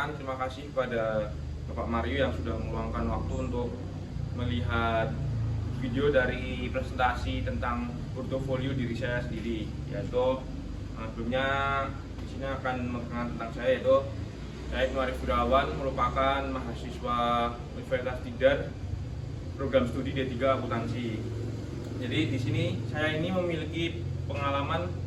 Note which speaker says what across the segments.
Speaker 1: mengucapkan terima kasih kepada Bapak Mario yang sudah meluangkan waktu untuk melihat video dari presentasi tentang portofolio diri saya sendiri. Yaitu sebelumnya di sini akan memperkenalkan tentang saya, yaitu saya Ibnu Arif Gunawan, merupakan mahasiswa Universitas Tidar program studi D3 Akuntansi. Jadi di sini saya ini memiliki pengalaman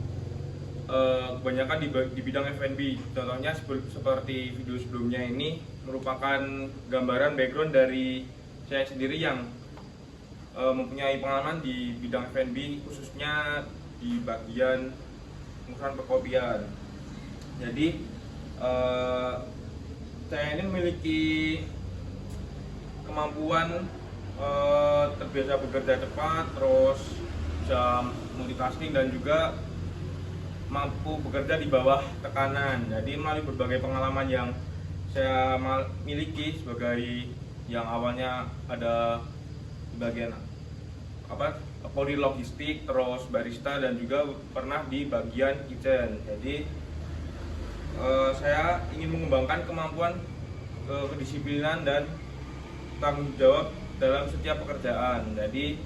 Speaker 1: kebanyakan di bidang F&B. Contohnya seperti video sebelumnya ini merupakan gambaran background dari saya sendiri yang mempunyai pengalaman di bidang F&B, khususnya di bagian pengurusan perkopian. Jadi saya ini memiliki kemampuan terbiasa bekerja cepat, terus bisa multitasking dan juga mampu bekerja di bawah tekanan. Jadi melalui berbagai pengalaman yang saya miliki sebagai yang awalnya ada di bagian poli logistik, terus barista, dan juga pernah di bagian kitchen. Jadi saya ingin mengembangkan kemampuan kedisiplinan dan tanggung jawab dalam setiap pekerjaan. Jadi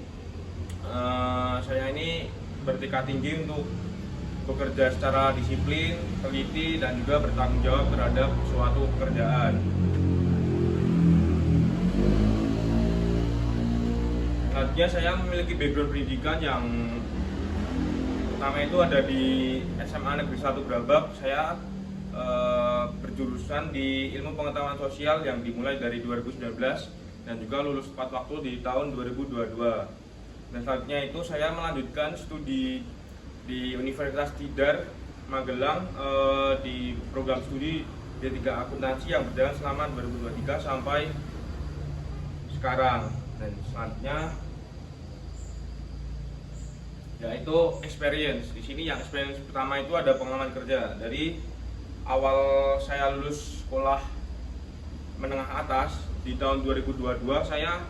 Speaker 1: saya ini bertekad tinggi untuk bekerja secara disiplin, teliti, dan juga bertanggung jawab terhadap suatu pekerjaan. Selanjutnya saya memiliki background pendidikan yang pertama itu ada di SMA Negeri 1 Brabak. Saya berjurusan di Ilmu Pengetahuan Sosial yang dimulai dari 2019 dan juga lulus tepat waktu di tahun 2022. Dan selanjutnya itu saya melanjutkan studi di Universitas Tidar Magelang di program studi D3 Akuntansi yang berjalan selama 2023 sampai sekarang. Dan selanjutnya yaitu experience. Di sini yang experience pertama itu ada pengalaman kerja. Dari awal saya lulus sekolah menengah atas di tahun 2022, saya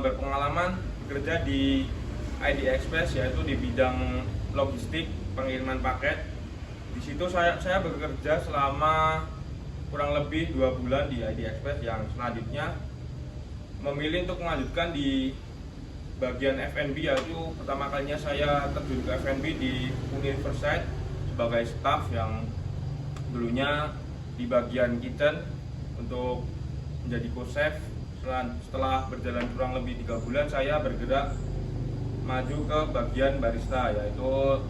Speaker 1: berpengalaman bekerja di ID Express, yaitu di bidang logistik pengiriman paket. Di situ saya bekerja selama kurang lebih 2 bulan di ID Express, yang selanjutnya memilih untuk melanjutkan di bagian F&B, yaitu pertama kalinya saya terjun ke F&B di Universitas sebagai staff yang dulunya di bagian kitchen untuk menjadi co-chef. Setelah berjalan kurang lebih 3 bulan, saya bergerak maju ke bagian barista, yaitu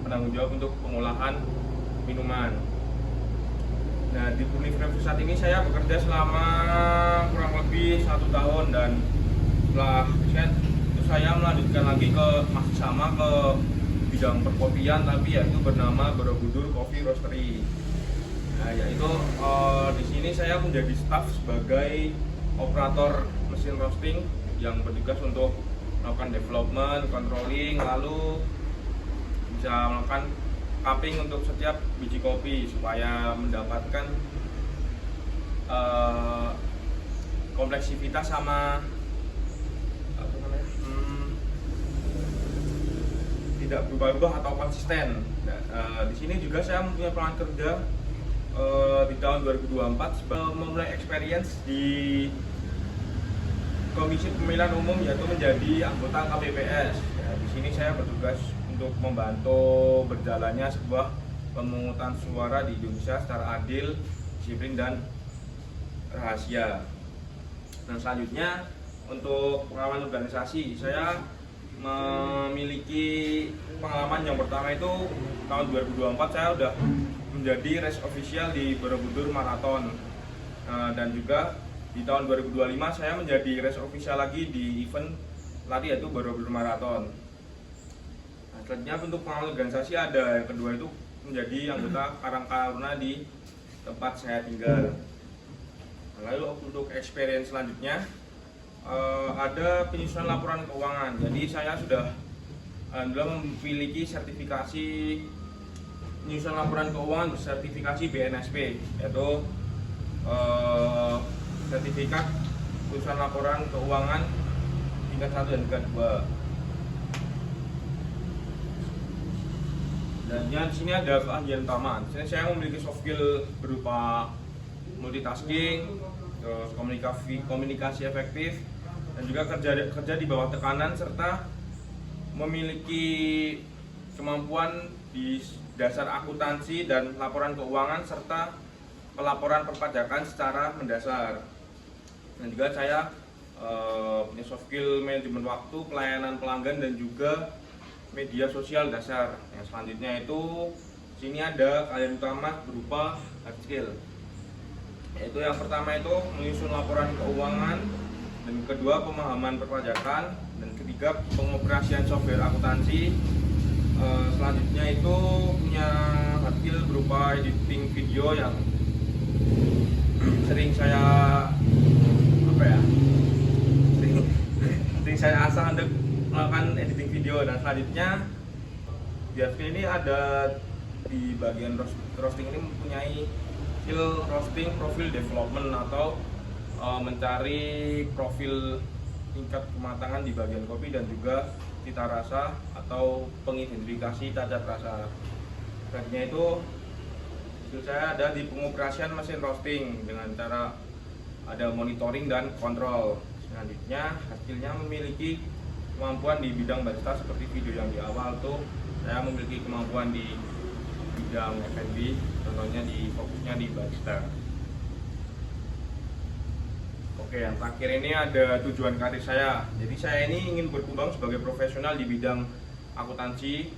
Speaker 1: penanggung jawab untuk pengolahan minuman. Nah, di Universitas ini saya bekerja selama kurang lebih 1 tahun, dan setelah itu saya melanjutkan lagi masih sama ke bidang perkopian, tapi yaitu bernama Borobudur Coffee Roastery. Nah, yaitu di sini saya menjadi staff sebagai operator mesin roasting yang bertugas untuk melakukan development, controlling, lalu bisa melakukan cupping untuk setiap biji kopi supaya mendapatkan kompleksivitas sama tidak berubah-ubah atau konsisten. Nah, di sini juga saya mempunyai pengalaman kerja di tahun 2024 memulai experience di Komisi Pemilihan Umum, yaitu menjadi anggota KPPS. Ya, di sini saya bertugas untuk membantu berjalannya sebuah pemungutan suara di Indonesia secara adil, disiplin, dan rahasia. Dan selanjutnya untuk pengalaman organisasi, saya memiliki pengalaman yang pertama itu tahun 2024 saya sudah menjadi race official di Borobudur Marathon, dan juga di tahun 2025 saya menjadi race official lagi di event lari, yaitu Borobudur Marathon. Nah, selanjutnya untuk pengalaman organisasi ada yang kedua itu menjadi anggota Karang Taruna di tempat saya tinggal. Lalu untuk experience selanjutnya ada penyusunan laporan keuangan. Jadi saya sudah memiliki sertifikasi penyusunan laporan keuangan bersertifikasi BNSP, yaitu sertifikat penyusunan laporan keuangan tingkat 1 dan tingkat 2. Dan di sini ada keahlian utama. Di sini saya memiliki soft skill berupa multitasking, terus komunikasi efektif, dan juga kerja di bawah tekanan, serta memiliki kemampuan di dasar akuntansi dan laporan keuangan serta pelaporan perpajakan secara mendasar. Dan juga saya punya soft skill manajemen waktu, pelayanan pelanggan, dan juga media sosial dasar. Yang selanjutnya itu sini ada keahlian utama berupa hard skill. Yaitu yang pertama itu menyusun laporan keuangan, dan kedua pemahaman perpajakan, dan ketiga pengoperasian software akuntansi. Selanjutnya itu punya hard skill berupa editing video yang sering saya sering saya asah untuk melakukan editing video. Dan selanjutnya di hard skill ini ada di bagian roasting ini mempunyai skill roasting profil development atau mencari profil tingkat kematangan di bagian kopi dan juga cita rasa atau pengidentifikasi cacat rasa. Selanjutnya itu skill saya ada di pengoperasian mesin roasting dengan cara ada monitoring dan kontrol. Selanjutnya skillnya memiliki kemampuan di bidang barista seperti video yang di awal tuh saya memiliki kemampuan di bidang F&B, contohnya di fokusnya di barista. Oke, yang terakhir ini ada tujuan karir saya. Jadi saya ini ingin berkembang sebagai profesional di bidang akuntansi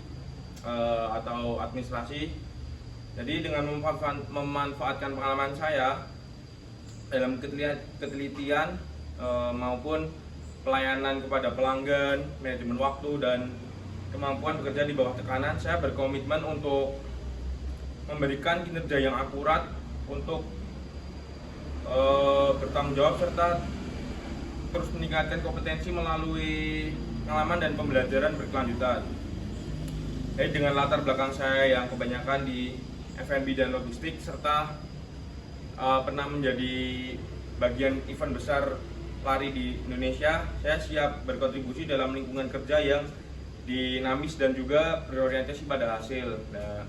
Speaker 1: atau administrasi. Jadi dengan memanfaatkan pengalaman saya dalam ketelitian maupun pelayanan kepada pelanggan, manajemen waktu, dan kemampuan bekerja di bawah tekanan, saya berkomitmen untuk memberikan kinerja yang akurat, untuk bertanggung jawab, serta terus meningkatkan kompetensi melalui pengalaman dan pembelajaran berkelanjutan. Jadi dengan latar belakang saya yang kebanyakan di F&B dan logistik, serta pernah menjadi bagian event besar lari di Indonesia, saya siap berkontribusi dalam lingkungan kerja yang dinamis dan juga berorientasi pada hasil. Nah,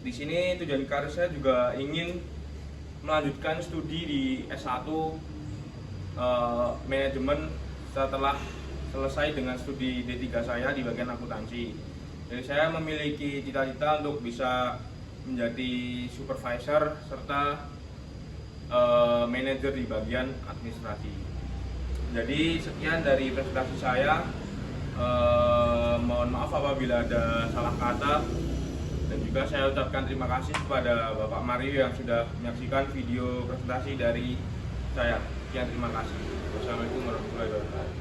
Speaker 1: di sini tujuan karir saya juga ingin melanjutkan studi di S1 manajemen setelah selesai dengan studi D3 saya di bagian akuntansi. Jadi saya memiliki cita-cita untuk bisa menjadi supervisor serta manajer di bagian administrasi. Jadi sekian dari presentasi saya. Mohon maaf apabila ada salah kata, dan juga saya ucapkan terima kasih kepada Bapak Mario yang sudah menyaksikan video presentasi dari saya. Sekian, terima kasih. Wassalamualaikum warahmatullahi wabarakatuh.